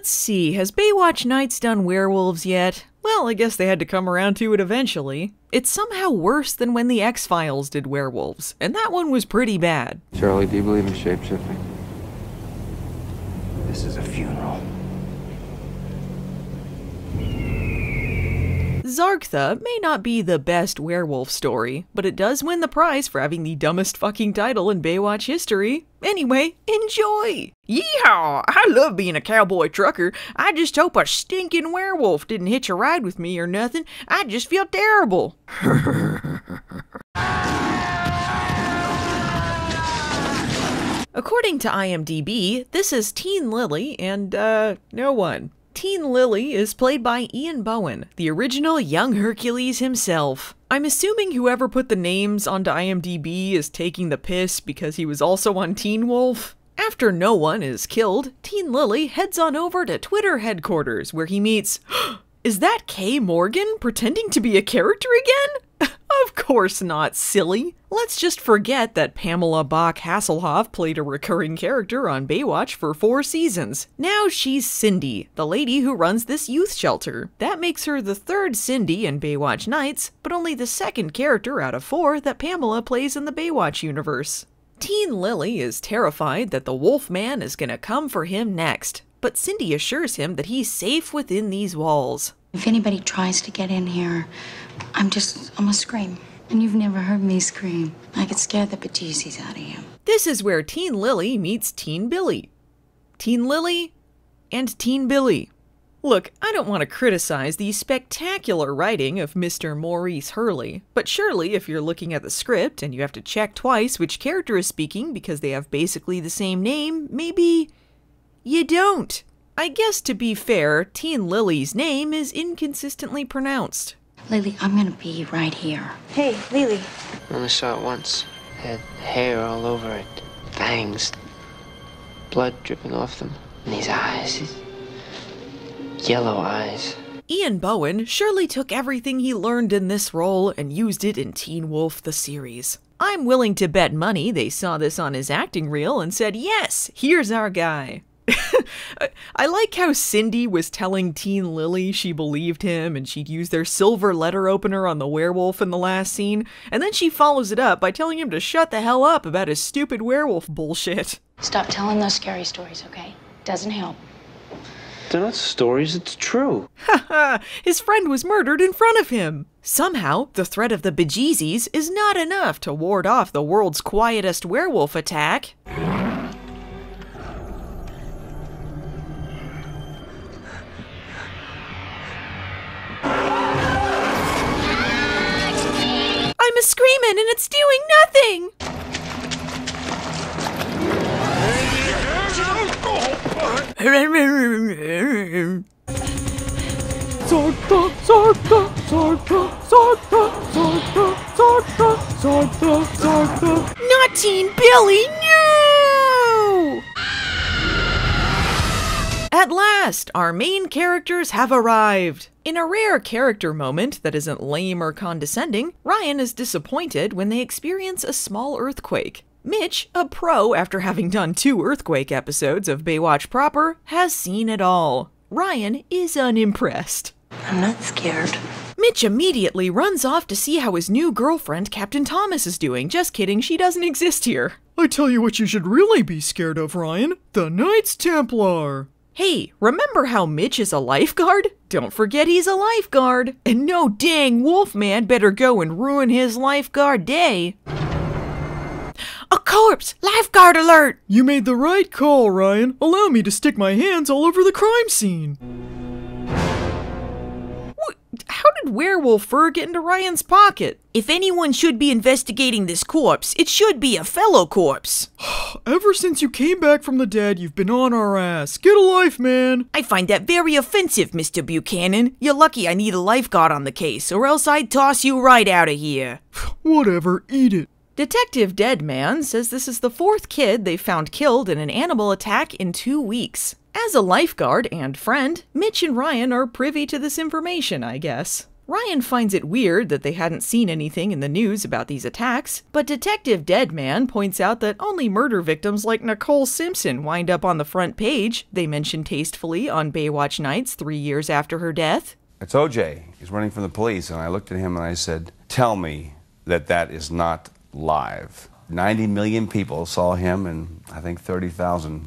Let's see, has Baywatch Nights done werewolves yet? Well, I guess they had to come around to it eventually. It's somehow worse than when the X-Files did werewolves, and that one was pretty bad. Charlie, do you believe in shapeshifting? This is a funeral. Zargtha may not be the best werewolf story, but it does win the prize for having the dumbest fucking title in Baywatch history. Anyway, enjoy! Yeehaw! I love being a cowboy trucker. I just hope a stinking werewolf didn't hitch a ride with me or nothing. I just feel terrible. According to IMDb, this is Teen Lily and, no one. Teen Lily is played by Ian Bohen, the original young Hercules himself. I'm assuming whoever put the names onto IMDb is taking the piss because he was also on Teen Wolf. After no one is killed, Teen Lily heads on over to Twitter headquarters where he meets... Is that Kay Morgan pretending to be a character again? Of course not, silly. Let's just forget that Pamela Bach-Hasselhoff played a recurring character on Baywatch for 4 seasons. Now she's Cindy, the lady who runs this youth shelter. That makes her the 3rd Cindy in Baywatch Nights, but only the 2nd character out of 4 that Pamela plays in the Baywatch universe. Teen Lily is terrified that the Wolfman is gonna come for him next, but Cindy assures him that he's safe within these walls. If anybody tries to get in here, I'm gonna scream. And you've never heard me scream. I could scare the bejesus out of you. This is where Teen Lily meets Teen Billy. Teen Lily and Teen Billy. Look, I don't want to criticize the spectacular writing of Mr. Maurice Hurley, but surely if you're looking at the script and you have to check twice which character is speaking because they have basically the same name, maybe you don't. I guess to be fair, Teen Lily's name is inconsistently pronounced. Lily, I'm gonna be right here. Hey, Lily. I only saw it once. It had hair all over it. Fangs. Blood dripping off them. And these eyes. These yellow eyes. Ian Bohen surely took everything he learned in this role and used it in Teen Wolf the series. I'm willing to bet money they saw this on his acting reel and said, yes, here's our guy. I like how Cindy was telling Teen Lily she believed him and she'd use their silver letter opener on the werewolf in the last scene, and then she follows it up by telling him to shut the hell up about his stupid werewolf bullshit. Stop telling those scary stories, okay? Doesn't help. They're not stories, it's true. Haha, his friend was murdered in front of him. Somehow, the threat of the bejesus is not enough to ward off the world's quietest werewolf attack. I'm screaming and it's doing nothing! Zargtha, Zargtha, Zargtha, Zargtha, Zargtha, Zargtha, Zargtha, Zargtha. Not Teen Billy, no! At last, our main characters have arrived. In a rare character moment that isn't lame or condescending, Ryan is disappointed when they experience a small earthquake. Mitch, a pro after having done 2 earthquake episodes of Baywatch proper, has seen it all. Ryan is unimpressed. I'm not scared. Mitch immediately runs off to see how his new girlfriend, Captain Thomas, is doing. Just kidding, she doesn't exist here. I tell you what you should really be scared of, Ryan. The Knights Templar. Hey, remember how Mitch is a lifeguard? Don't forget he's a lifeguard. And no dang Wolfman better go and ruin his lifeguard day. A corpse! Lifeguard alert! You made the right call, Ryan. Allow me to stick my hands all over the crime scene. How did werewolf fur get into Ryan's pocket? If anyone should be investigating this corpse, it should be a fellow corpse. Ever since you came back from the dead, you've been on our ass. Get a life, man. I find that very offensive, Mr. Buchanan. You're lucky I need a lifeguard on the case, or else I'd toss you right out of here. Whatever, eat it. Detective Deadman says this is the 4th kid they found killed in an animal attack in 2 weeks. As a lifeguard and friend, Mitch and Ryan are privy to this information, I guess. Ryan finds it weird that they hadn't seen anything in the news about these attacks, but Detective Deadman points out that only murder victims like Nicole Simpson wind up on the front page, they mention tastefully on Baywatch nights 3 years after her death. It's OJ. He's running from the police, and I looked at him and I said, tell me that that is not live. 90 million people saw him, and I think 30,000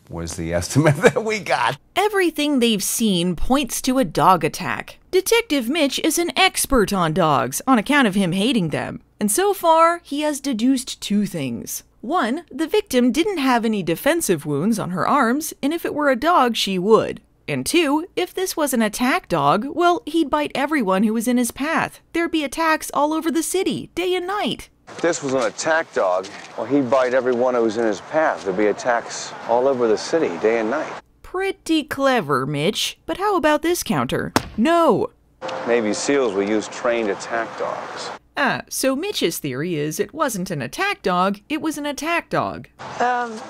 was the estimate that we got. Everything they've seen points to a dog attack. Detective Mitch is an expert on dogs on account of him hating them, and so far he has deduced 2 things. 1, the victim didn't have any defensive wounds on her arms, and if it were a dog, she would. And 2, if this was an attack dog, well, he'd bite everyone who was in his path. There'd be attacks all over the city, day and night. If this was an attack dog, well, he'd bite everyone who was in his path. There'd be attacks all over the city, day and night. Pretty clever, Mitch. But how about this counter? No. Navy SEALs will use trained attack dogs. So Mitch's theory is it wasn't an attack dog, it was an attack dog. Mind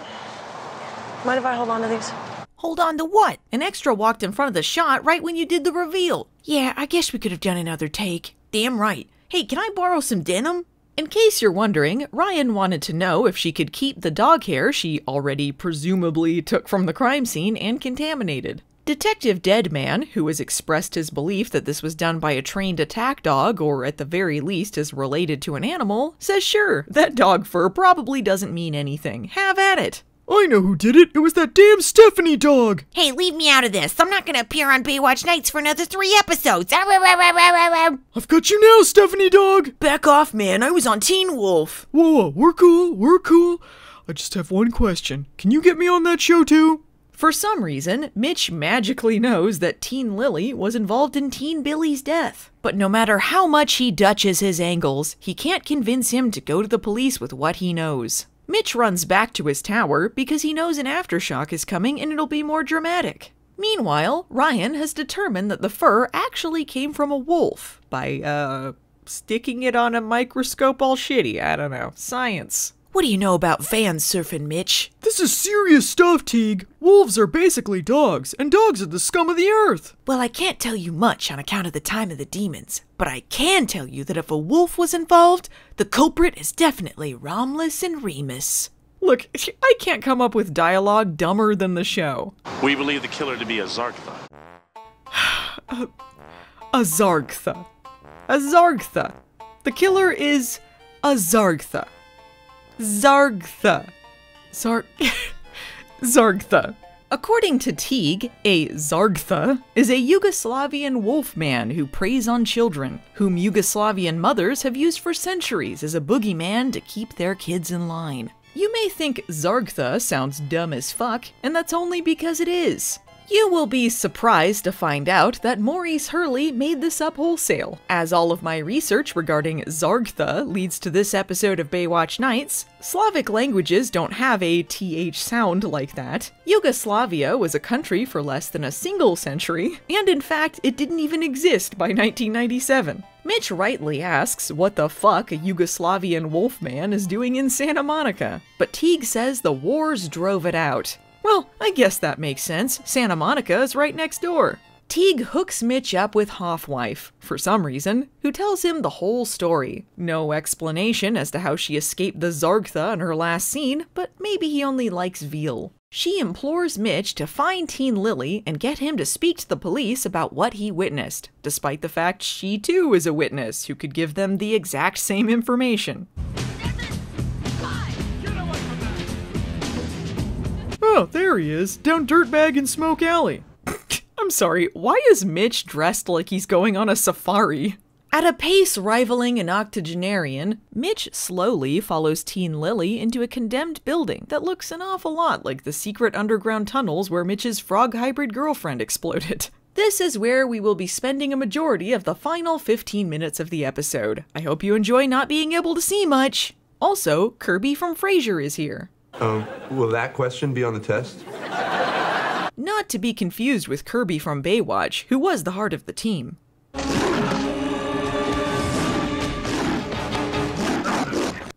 if I hold on to these? Hold on to what? An extra walked in front of the shot right when you did the reveal. Yeah, I guess we could have done another take. Damn right. Hey, can I borrow some denim? In case you're wondering, Ryan wanted to know if she could keep the dog hair she already presumably took from the crime scene and contaminated. Detective Deadman, who has expressed his belief that this was done by a trained attack dog, or at the very least is related to an animal, says sure, that dog fur probably doesn't mean anything. Have at it. I know who did it. It was that damn Stephanie dog. Hey, leave me out of this. I'm not gonna appear on Baywatch Nights for another 3 episodes. I've got you now, Stephanie dog. Back off, man. I was on Teen Wolf. Whoa, we're cool. I just have one question. Can you get me on that show too? For some reason, Mitch magically knows that Teen Lily was involved in Teen Billy's death. But no matter how much he dutches his angles, he can't convince him to go to the police with what he knows. Mitch runs back to his tower because he knows an aftershock is coming and it'll be more dramatic. Meanwhile, Ryan has determined that the fur actually came from a wolf by, sticking it on a microscope all shitty. I don't know. Science. What do you know about van surfing, Mitch? This is serious stuff, Teague. Wolves are basically dogs, and dogs are the scum of the earth. Well, I can't tell you much on account of the time of the demons, but I can tell you that if a wolf was involved, the culprit is definitely Romulus and Remus. Look, I can't come up with dialogue dumber than the show. We believe the killer to be a Zargtha. A Zargtha. A Zargtha. The killer is a Zargtha. Zargtha. Zargtha. According to Teague, a Zargtha is a Yugoslavian wolf man who preys on children, whom Yugoslavian mothers have used for centuries as a boogeyman to keep their kids in line. You may think Zargtha sounds dumb as fuck, and that's only because it is. You will be surprised to find out that Maurice Hurley made this up wholesale. As all of my research regarding Zargtha leads to this episode of Baywatch Nights, Slavic languages don't have a TH sound like that. Yugoslavia was a country for less than a single century, and in fact, it didn't even exist by 1997. Mitch rightly asks what the fuck a Yugoslavian wolfman is doing in Santa Monica, but Teague says the wars drove it out. Well, I guess that makes sense. Santa Monica is right next door. Teague hooks Mitch up with Hoffwife, for some reason, who tells him the whole story. No explanation as to how she escaped the Zargtha in her last scene, but maybe he only likes veal. She implores Mitch to find Teen Lily and get him to speak to the police about what he witnessed, despite the fact she too is a witness who could give them the exact same information. Oh, there he is, down Dirtbag and Smoke Alley. I'm sorry, why is Mitch dressed like he's going on a safari? At a pace rivaling an octogenarian, Mitch slowly follows Teen Lily into a condemned building that looks an awful lot like the secret underground tunnels where Mitch's frog hybrid girlfriend exploded. This is where we will be spending a majority of the final 15 minutes of the episode. I hope you enjoy not being able to see much. Also, Kirby from Frasier is here. Will that question be on the test? Not to be confused with Kirby from Baywatch, who was the heart of the team.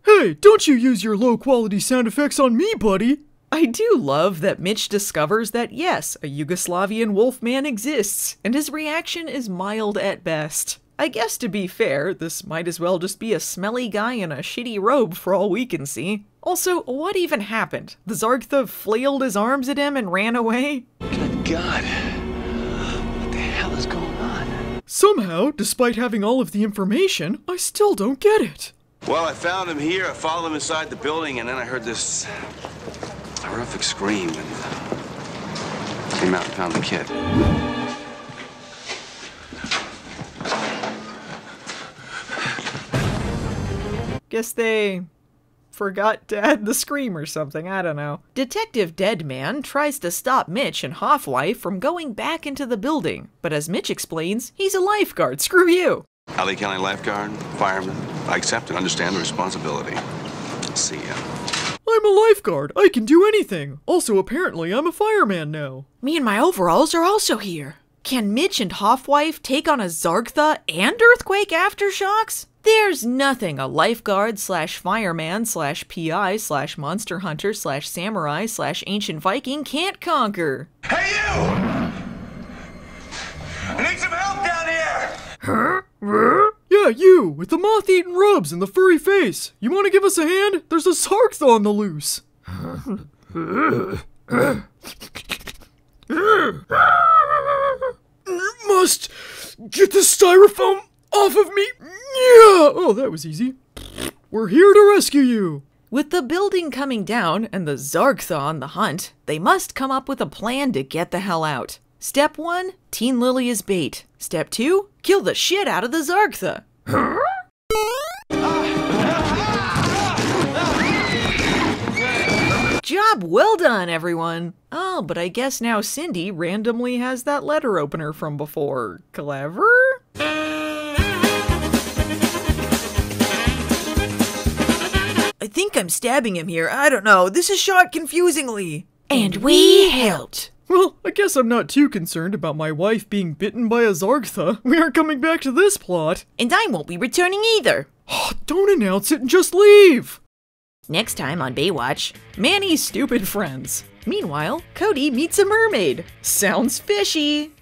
Hey, don't you use your low-quality sound effects on me, buddy! I do love that Mitch discovers that yes, a Yugoslavian wolfman exists, and his reaction is mild at best. I guess to be fair, this might as well just be a smelly guy in a shitty robe for all we can see. Also, what even happened? The Zargtha flailed his arms at him and ran away? Good God. What the hell is going on? Somehow, despite having all of the information, I still don't get it. Well, I found him here. I followed him inside the building, and then I heard this horrific scream, and came out and found the kid. Guess they forgot to add the scream or something, I don't know. Detective Deadman tries to stop Mitch and Hoffwife from going back into the building, but as Mitch explains, he's a lifeguard, screw you! LA County lifeguard, fireman. I accept and understand the responsibility. See ya. I'm a lifeguard. I can do anything. Also, apparently, I'm a fireman now. Me and my overalls are also here. Can Mitch and Hoffwife take on a Zargtha and earthquake aftershocks? There's nothing a lifeguard slash fireman slash PI slash monster hunter slash samurai slash ancient Viking can't conquer. Hey, you! I need some help down here! Huh? Yeah, you, with the moth-eaten rubs and the furry face. You want to give us a hand? There's a Zargtha on the loose. Must get the styrofoam off of me. Yeah! Oh, that was easy. We're here to rescue you. With the building coming down and the Zargtha on the hunt, they must come up with a plan to get the hell out. Step 1, Teen Lily is bait. Step 2, kill the shit out of the Zargtha. Job well done, everyone. Oh, but I guess now Cindy randomly has that letter opener from before. Clever? I think I'm stabbing him here. I don't know. This is shot confusingly. And we helped. Well, I guess I'm not too concerned about my wife being bitten by a Zargtha. We aren't coming back to this plot. And I won't be returning either. Don't announce it and just leave. Next time on Baywatch, Manny's stupid friends. Meanwhile, Cody meets a mermaid. Sounds fishy.